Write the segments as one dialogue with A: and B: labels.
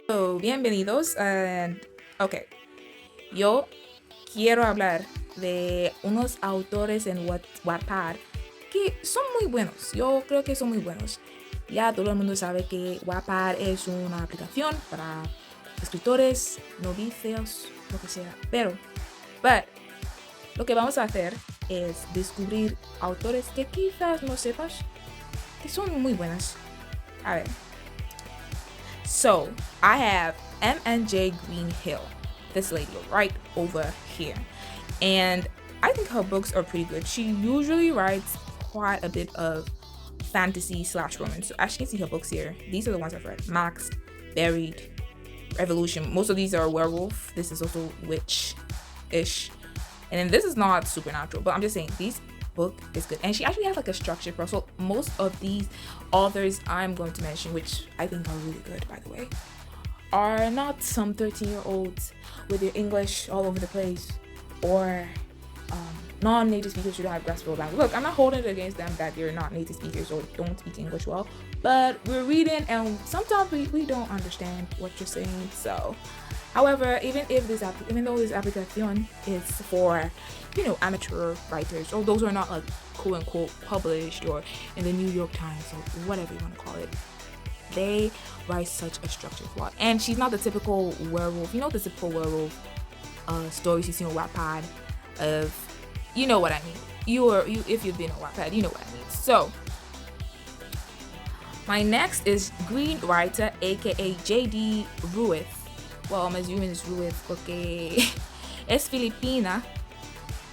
A: So, bienvenidos. Ok, yo quiero hablar de unos autores en Wattpad que son muy buenos. Yo creo que son muy buenos. Ya todo el mundo sabe que Wattpad es una aplicación para escritores, novicios, lo que sea. But, lo que vamos a hacer es descubrir autores que quizás no sepas que son muy buenas. A ver, so, I have MNJ Greenhill, this lady right over here. And I think her books are pretty good. She usually writes quite a bit of fantasy slash romance. So as you can see her books here, these are the ones I've read. Maxed, Buried, Revolution. Most of these are werewolf. This is also witch-ish. And then this is not supernatural, but I'm just saying this book is good. And she actually has like a structured book. So most of these authors I'm going to mention, which I think are really good by the way, are not some 13-year-olds with their English all over the place or non-native speakers who don't have graspable language. Look, I'm not holding it against them that they're not native speakers or don't speak English well, but we're reading and sometimes we don't understand what you're saying. So, however, even though this application is for amateur writers or those who are not like quote unquote published or in the New York Times or whatever you want to call it, they write such a structured plot. And she's not the typical werewolf. You know the typical werewolf stories you see on Wattpad of, you know what I mean. If you've been on Wattpad, you know what I mean. So my next is Green Writer, aka j.d.ruiz. Well, I'm assuming it's Ruiz porque es filipina.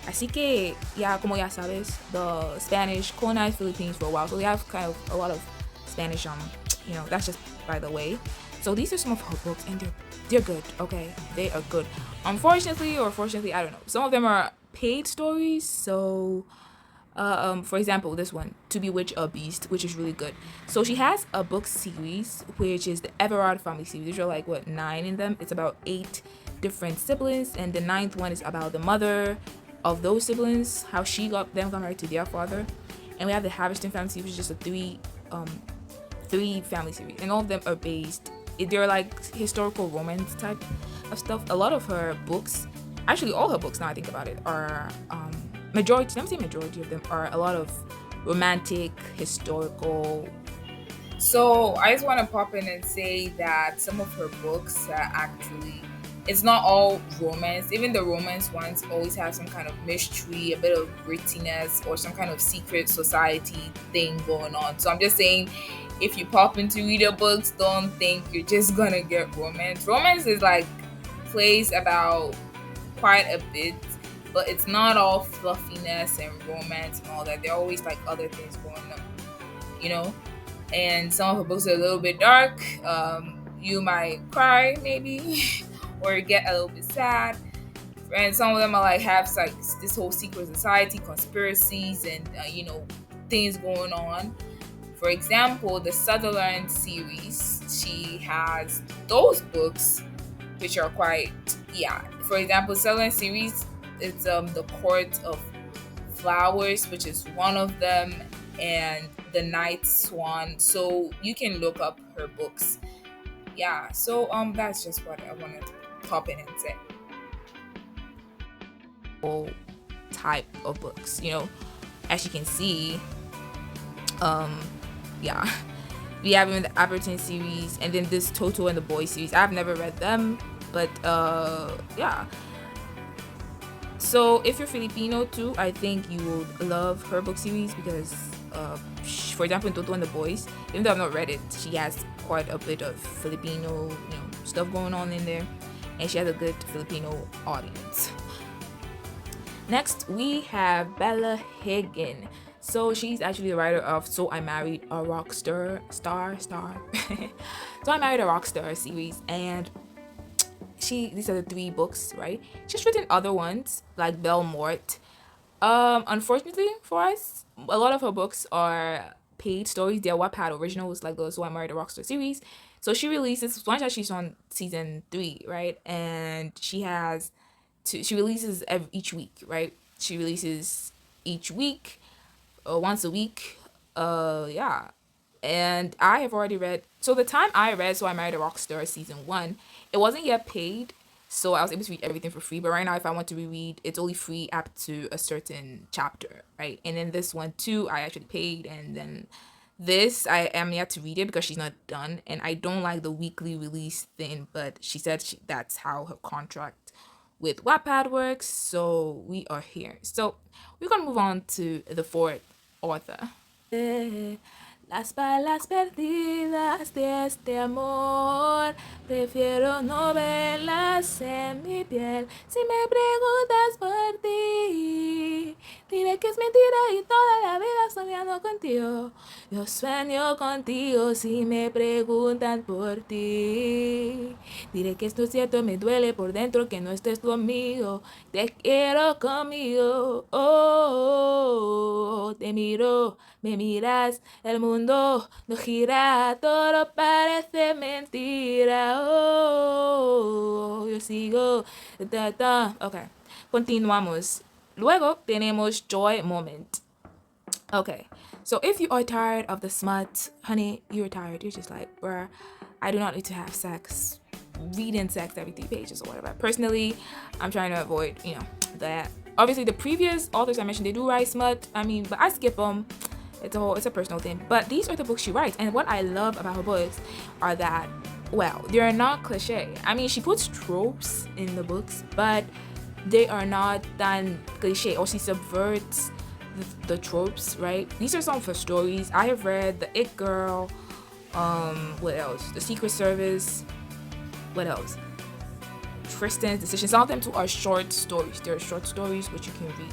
A: Así que, yeah, como ya sabes, the Spanish colonized Philippines for a while, so they have kind of a lot of Spanish, that's just by the way. So these are some of her books, and they're good, okay? They are good. Unfortunately, or fortunately, I don't know. Some of them are paid stories, so for example, this one, To Bewitch a Beast, which is really good. So she has a book series, which is the Everard family series. There are like, 9 in them. It's about 8 different siblings, and the ninth one is about the mother of those siblings, how she got married to their father. And we have the Haverston family series, which is just a three family series, and all of them are based. They're like historical romance type of stuff. A lot of her books, actually all her books, now I think about it, are majority. Let me say majority of them are a lot of romantic, historical. So I just want to pop in and say that some of her books are actually, it's not all romance. Even the romance ones always have some kind of mystery, a bit of grittiness, or some kind of secret society thing going on. So I'm just saying, if you pop into reader books, don't think you're just gonna get romance. Romance is like plays about quite a bit, but it's not all fluffiness and romance and all that. There are always like other things going on, you know. And some of her books are a little bit dark. You might cry maybe, or get a little bit sad. And some of them are like have like this whole secret society, conspiracies, and things going on. For example, the Sutherland series, she has those books which are quite, yeah. For example, Sutherland series, it's the Court of Flowers, which is one of them, and The Night Swan. So you can look up her books. Yeah. So that's just what I wanted to pop in and say. Whole type of books, as you can see, yeah. We have in the Aberton series, and then this Toto and the Boy series. I've never read them, but yeah. So if you're Filipino too, I think you will love her book series because, for example, in Toto and the Boys, even though I've not read it, she has quite a bit of Filipino, stuff going on in there, and she has a good Filipino audience. Next, we have Bella Higgin. So she's actually the writer of So I Married a Rockstar. So I Married a Rockstar series, and these are the 3 books, right? She's written other ones like Belmort. Unfortunately for us, a lot of her books are paid stories. They're Wattpad originals, like the So I Married a Rockstar series. So she releases once that she's on season 3, right? And she releases each week, right? She releases each week, once a week. Yeah. And I have already read. So the time I read So I Married a Rockstar season 1, it wasn't yet paid, so I was able to read everything for free. But right now, if I want to reread, it's only free up to a certain chapter, right? And then this one too, I actually paid, and then this I am yet to read it because she's not done, and I don't like the weekly release thing. But she said that's how her contract with Wattpad works, so we are here. So we're gonna move on to the fourth author. Las balas perdidas de este amor, prefiero no verlas en mi piel. Si me preguntas por ti, diré que es mentira y toda la vida soñando contigo. Yo sueño contigo si me preguntan por ti. Diré que esto es cierto, me duele por dentro que no estés conmigo. Te quiero conmigo, oh, te miro, me miras, el mundo no gira, todo parece mentira, oh, yo sigo, ok, continuamos. Luego tenemos Joy Moment. Okay, so if you are tired of the smut, honey, you're tired. You're just like, bruh, I do not need to have sex. Reading sex every 3 pages or whatever. Personally, I'm trying to avoid, that. Obviously, the previous authors I mentioned, they do write smut. But I skip them. It's a personal thing. But these are the books she writes, and what I love about her books are that, well, they're not cliche. She puts tropes in the books, but they are not done cliche, or she subverts the tropes, right? These are some of her stories. I have read The It Girl, what else? The Secret Service, what else? Tristan's Decision. Some of them too are short stories. They're short stories which you can read.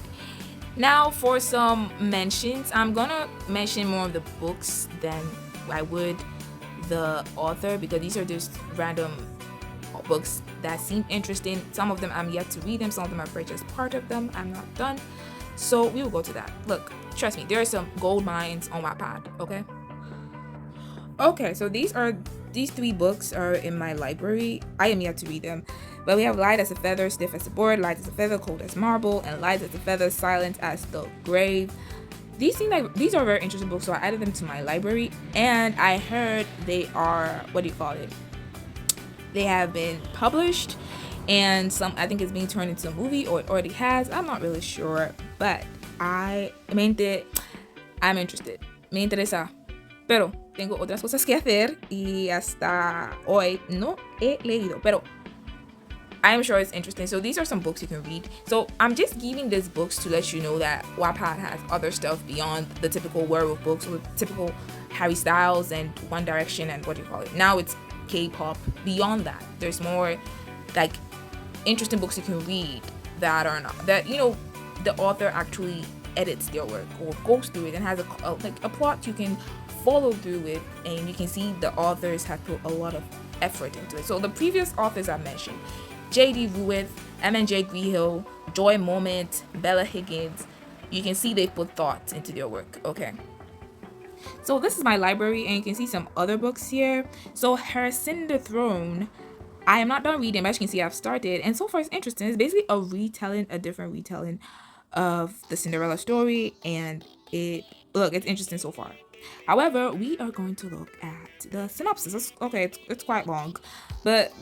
A: Now for some mentions, I'm gonna mention more of the books than I would the author, because these are just random books that seem interesting. Some of them I'm yet to read them, some of them I've read just part of them. I'm not done. So we will go to that. Look, trust me, there are some gold mines on Wattpad, okay? Okay, so these 3 books are in my library. I am yet to read them. But we have Light as a Feather, Stiff as a Board, Light as a Feather, Cold as Marble, and Light as a Feather, Silent as the Grave. These are very interesting books, so I added them to my library. And I heard they are, they have been published, and I think it's being turned into a movie, or it already has. I'm not really sure, but I'm interested. Me interesa. Pero tengo otras cosas que hacer y hasta hoy no he leído, pero I'm sure it's interesting. So these are some books you can read. So I'm just giving these books to let you know that Wattpad has other stuff beyond the typical werewolf books, or the typical Harry Styles and One Direction and Now it's K-pop. Beyond that, there's more like interesting books you can read that are not that the author actually edits their work or goes through it and has a plot you can follow through it, and you can see the authors have put a lot of effort into it. So the previous authors I mentioned, j.d. Ruiz, M&J Greenhill, Joy Moment, Bella Higgins, you can see they put thought into their work. Okay, so this is my library, and you can see some other books here. So Her Cinder Throne, I am not done reading, but as you can see I've started, and so far it's interesting. It's basically a different retelling of the Cinderella story, and it's interesting so far. However, we are going to look at the synopsis. It's quite long, but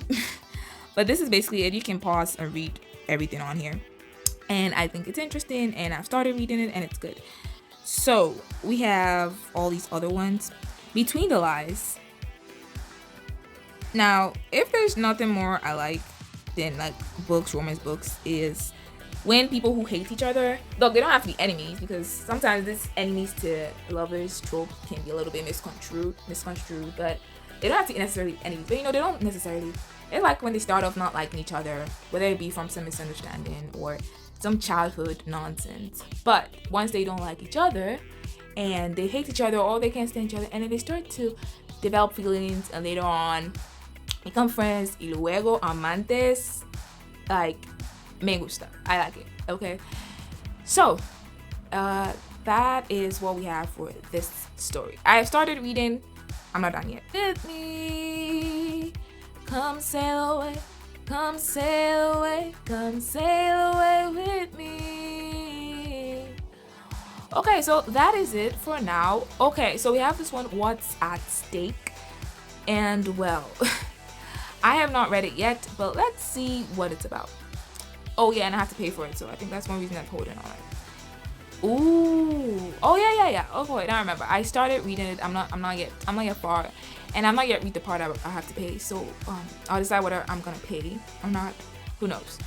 A: but this is basically it. You can pause and read everything on here, and I think it's interesting, and I've started reading it, and it's good. So we have all these other ones. Between the Lies. Now, if there's nothing more I like than romance books, is when people who hate each other, though they don't have to be enemies, because sometimes this enemies to lovers trope can be a little bit misconstrued, but they don't have to be necessarily enemies. But they don't necessarily. It's like when they start off not liking each other, whether it be from some misunderstanding or some childhood nonsense. But once they don't like each other and they hate each other, or they can't stand each other, and then they start to develop feelings, and later on become friends, y luego amantes, me gusta. I like it. Okay, so that is what we have for this story. I have started reading. I'm not done yet. With me, come sail away, come sail away, come sail away with me. Okay, so that is it for now. Okay, so we have this one, What's at Stake? And well, I have not read it yet, but let's see what it's about. Oh yeah, and I have to pay for it, so I think that's one reason I'm holding on it. Ooh. Oh yeah. Okay, wait, I remember. I started reading it. I'm not yet far, and I'm not yet read the part I have to pay. So I'll decide whether I'm gonna pay or not. Who knows?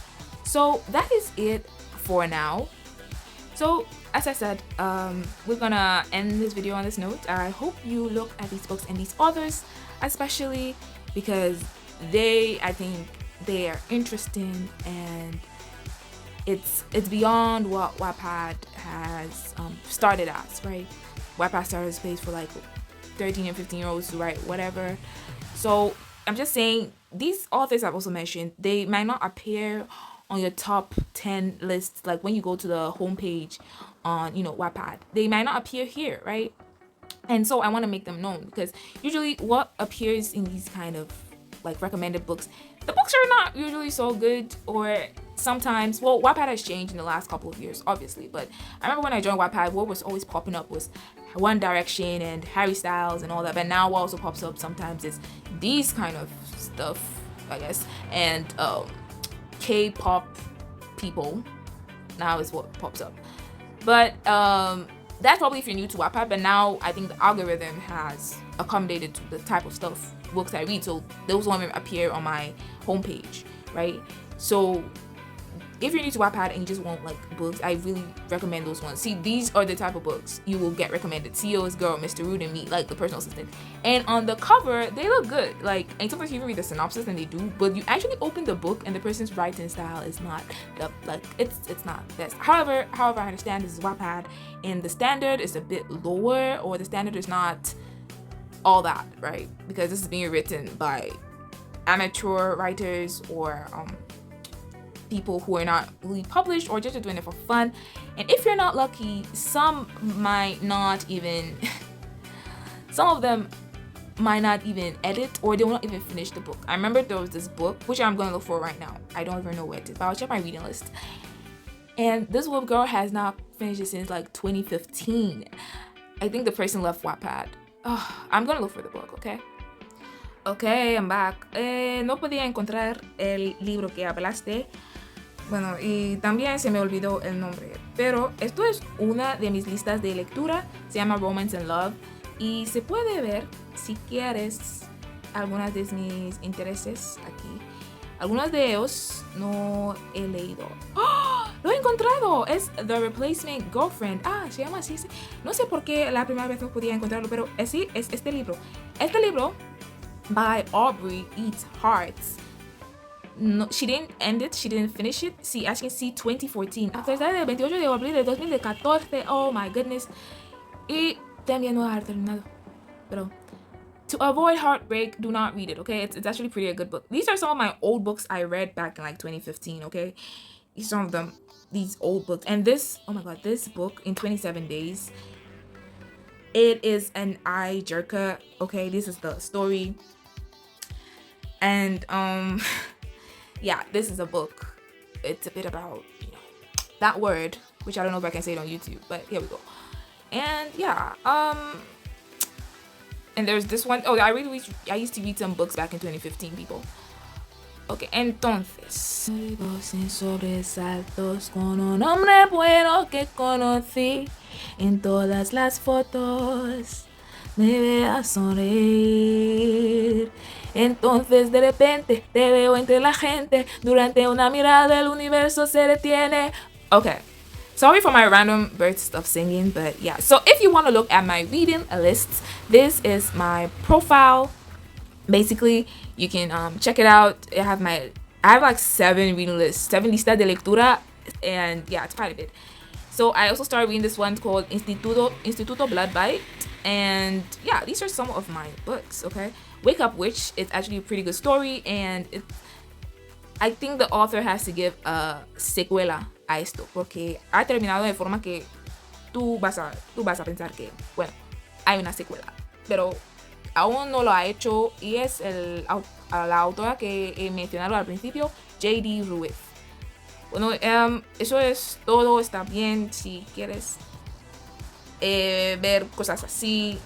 A: So that is it for now. So as I said, we're gonna end this video on this note. I hope you look at these books and these authors, especially because I think they are interesting, and it's beyond what WATTPAD has started as, right? WATTPAD started as a place for like 13 and 15-year-olds to write whatever. So I'm just saying, these authors I've also mentioned, they might not appear on your top 10 lists, like when you go to the homepage on, WATTPAD. They might not appear here, right? And so I want to make them known, because usually what appears in these kind of like recommended books, the books are not usually so good, or sometimes, well, WATTPAD has changed in the last couple of years, obviously, but I remember when I joined WATTPAD, what was always popping up was One Direction and Harry Styles and all that, but now what also pops up sometimes is these kind of stuff, I guess, and K-pop people now is what pops up. But that's probably if you're new to WATTPAD, but now I think the algorithm has accommodated to the type of stuff, books I read, so those won't appear on my homepage, right? So if you're new to WATTPAD and you just want like books, I really recommend those ones. See, these are the type of books you will get recommended. CEO's Girl, Mr. Rude and Me, like the personal assistant. And on the cover, they look good. Like, and sometimes you even read the synopsis and they do, but you actually open the book and the person's writing style is not the, like, it's not best. However, I understand this is WATTPAD and the standard is a bit lower, or the standard is not all that, right? Because this is being written by amateur writers or people who are not really published, or just doing it for fun. And if you're not lucky, some might not even some of them might not even edit, or they will not even finish the book. I remember there was this book, which I'm going to look for right now. I don't even know where it is, but I'll check my reading list. And this little girl has not finished it since like 2015. I think the person left WATTPAD. I'm gonna look for the book, okay? Okay, I'm back. No podía encontrar el libro que hablaste. Bueno, y también se me olvidó el nombre. Pero esto es una de mis listas de lectura. Se llama Romance and Love. Y se puede ver, si quieres, algunas de mis intereses aquí. Algunos de ellos no he leído. ¡Oh! ¡Lo he encontrado! Es The Replacement Girlfriend. Se llama así. No sé por qué la primera vez no podía encontrarlo, pero sí, es este libro. Este libro, by Aubrey Eats Hearts. No, she didn't end it, she didn't finish it. See, as you can see, 2014. A pesar del 28 de abril de 2014. Oh my goodness. Y también no ha terminado. Pero to avoid heartbreak, do not read it, okay? It's actually pretty a good book. These are some of my old books I read back in like 2015, okay? Some of them, these old books. And this, oh my god, this book, In 27 Days, it is an eye jerker, okay? This is the story. And yeah, this is a book. It's a bit about, that word, which I don't know if I can say it on YouTube, but here we go. And yeah, and there's this one. I used to read some books back in 2015, people. Okay, entonces. Sin sobresaltos con un hombre bueno que conocí. En todas las fotos me vea sonreír. Entonces de repente te veo entre la gente. Durante una mirada el universo se detiene. Okay. Sorry for my random bursts of singing, but yeah. So if you want to look at my reading lists, this is my profile. Basically, you can check it out. I have like 7 reading lists, 7 listas de lectura, and yeah, it's quite a bit. So I also started reading this one called Instituto Blood Bite, and yeah, these are some of my books. Okay, Wake Up Witch. It's actually a pretty good story, and I think the author has to give a secuela a esto, porque ha terminado de forma que tú vas a pensar que, bueno, hay una secuela, pero aún no lo ha hecho, y es la autora que he mencionado al principio, ver cosas así.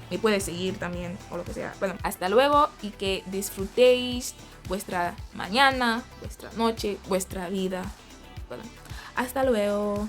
A: Me puedes seguir también o lo que sea. Bueno, hasta luego y que disfrutéis vuestra mañana, vuestra noche, vuestra vida. Bueno, hasta luego.